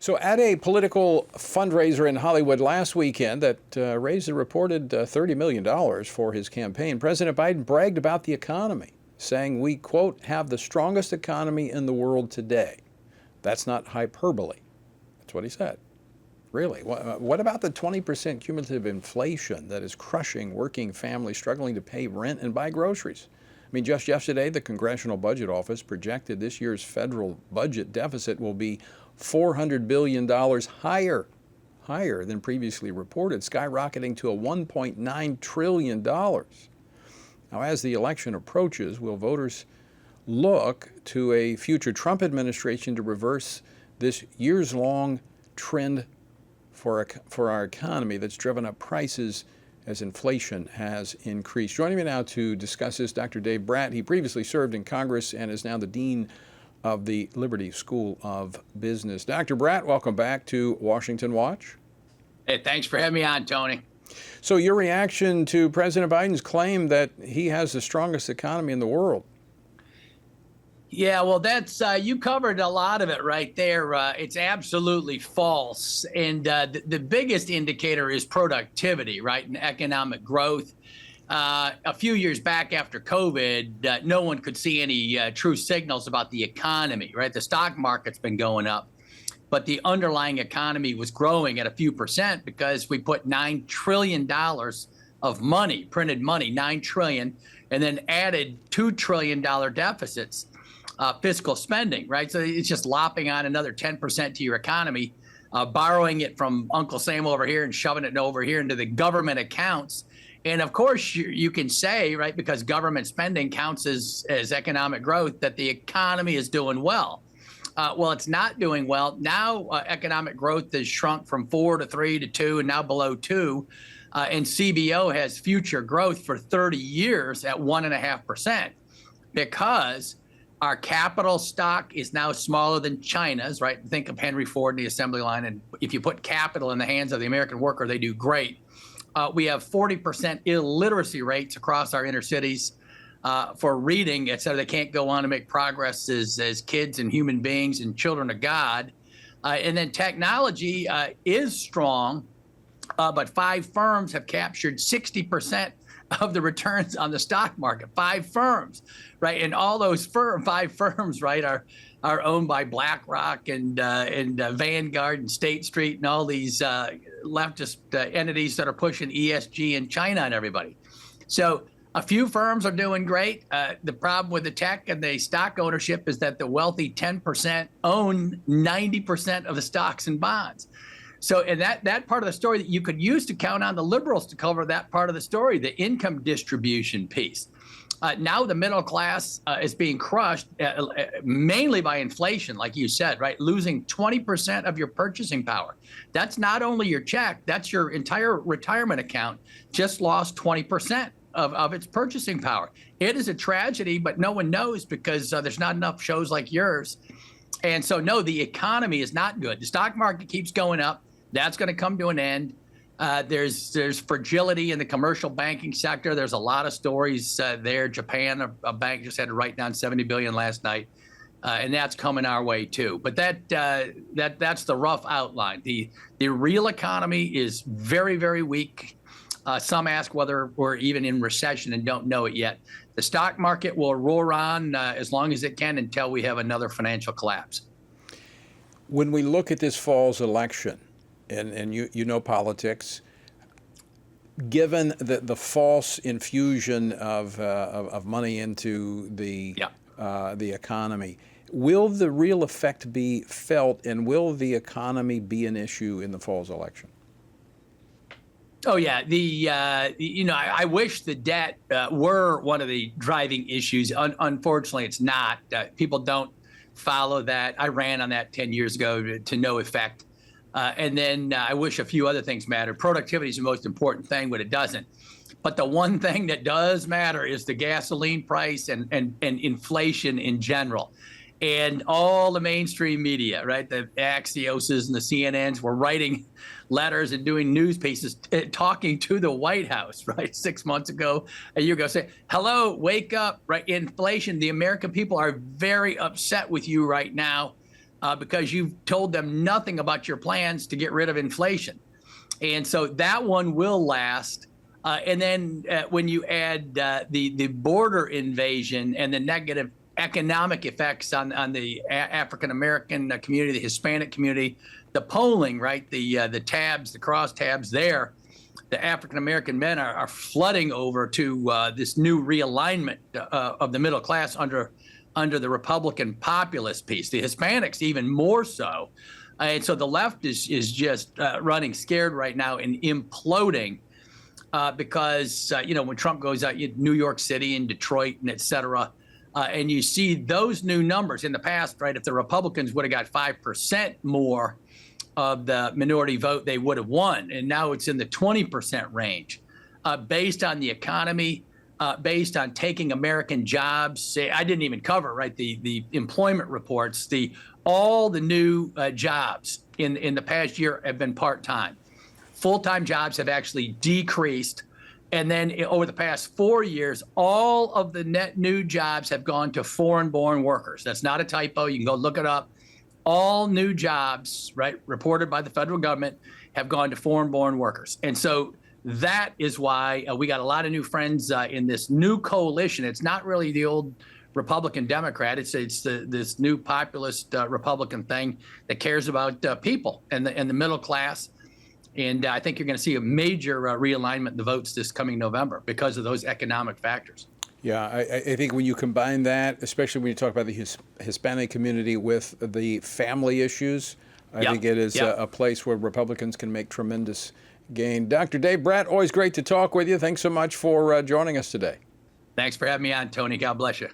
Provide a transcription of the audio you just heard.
So at a political fundraiser in Hollywood last weekend that raised a reported $30 million for his campaign, President Biden bragged about the economy, saying we, quote, have the strongest economy in the world today. That's not hyperbole. That's what he said. Really? What about the 20% cumulative inflation that is crushing working families struggling to pay rent and buy groceries? I mean, just yesterday, the Congressional Budget Office projected this year's federal budget deficit will be $400 billion higher than previously reported, skyrocketing to a $1.9 trillion. Now, as the election approaches, will voters look to a future Trump administration to reverse this years-long trend for our economy that's driven up prices as inflation has increased? Joining me now to discuss this, Dr. Dave Brat. He previously served in Congress and is now the Dean of the Liberty School of Business. Dr. Brat, welcome back to Washington Watch. Hey, thanks for having me on, Tony. So your reaction to President Biden's claim that he has the strongest economy in the world? Yeah, well, that's you covered a lot of it right there. It's absolutely false. And the biggest indicator is productivity, right, and economic growth. A few years back after COVID, no one could see any true signals about the economy, right? The stock market's been going up, but the underlying economy was growing at a few percent because we put $9 trillion of money, printed money, $9 trillion, and then added $2 trillion deficits. Fiscal spending, right? So it's just lopping on another 10% to your economy, borrowing it from Uncle Sam over here and shoving it over here into the government accounts. And of course, you can say, right, because government spending counts as economic growth, that the economy is doing well. Well, it's not doing well. Now, economic growth has shrunk from 4 to 3 to 2 and now below 2. And CBO has future growth for 30 years at 1.5% because our capital stock is now smaller than China's, right? Think of Henry Ford and the assembly line. And if you put capital in the hands of the American worker, they do great. We have 40% illiteracy rates across our inner cities for reading, so they can't go on to make progress as kids and human beings and children of God. And then technology is strong, but 5 firms have captured 60% of the returns on the stock market. 5 firms, right? And all those 5 firms, right, are owned by BlackRock and Vanguard and State Street and all these leftist entities that are pushing ESG and China and everybody. So a few firms are doing great. The problem with the tech and the stock ownership is that the wealthy 10% own 90% of the stocks and bonds. So, and that part of the story that you could use to count on the liberals to cover that part of the story, the income distribution piece. Now the middle class is being crushed mainly by inflation, like you said, right? Losing 20% of your purchasing power. That's not only your check, that's your entire retirement account just lost 20% of its purchasing power. It is a tragedy, but no one knows because there's not enough shows like yours. And so, no, the economy is not good. The stock market keeps going up. That's going to come to an end. There's fragility in the commercial banking sector. There's a lot of stories there. Japan, a bank just had to write down $70 billion last night, and that's coming our way too. But that's the rough outline. The real economy is very, very weak. Some ask whether we're even in recession and don't know it yet. The stock market will roar on as long as it can until we have another financial collapse. When we look at this fall's election, and you know politics, given the false infusion of money into the economy, will the real effect be felt, and will the economy be an issue in the fall's election? Oh yeah, I wish the debt were one of the driving issues. Unfortunately, it's not. People don't follow that. I ran on that 10 years ago to no effect. And then I wish a few other things mattered. Productivity is the most important thing, but it doesn't. But the one thing that does matter is the gasoline price and inflation in general. And all the mainstream media, right, the Axioses and the CNNs were writing letters and doing news pieces talking to the White House, right, 6 months ago, a year ago, saying, hello, wake up, right, inflation. The American people are very upset with you right now. because you've told them nothing about your plans to get rid of inflation. And so that one will last. And then when you add the border invasion and the negative economic effects on the African American community, the Hispanic community, the polling, right, the tabs, the crosstabs there, the African American men are flooding over to this new realignment of the middle class under the Republican populist piece. The Hispanics even more so. And so the left is just running scared right now and imploding because, when Trump goes out, New York City and Detroit and et cetera, and you see those new numbers in the past, right? If the Republicans would have got 5% more of the minority vote, they would have won. And now it's in the 20% range based on the economy, based on taking American jobs. I didn't even cover, right, the employment reports. All the new jobs in the past year have been part-time. Full-time jobs have actually decreased. And then over the past 4 years, all of the net new jobs have gone to foreign-born workers. That's not a typo. You can go look it up. All new jobs, right, reported by the federal government have gone to foreign-born workers. And so that is why we got a lot of new friends in this new coalition. It's not really the old Republican Democrat. It's this new populist Republican thing that cares about people and the middle class. And I think you're going to see a major realignment in the votes this coming November because of those economic factors. Yeah, I think when you combine that, especially when you talk about the Hispanic community with the family issues, I think it is a place where Republicans can make tremendous gain. Dr. Dave Brat, always great to talk with you. Thanks so much for joining us today. Thanks for having me on, Tony. God bless you.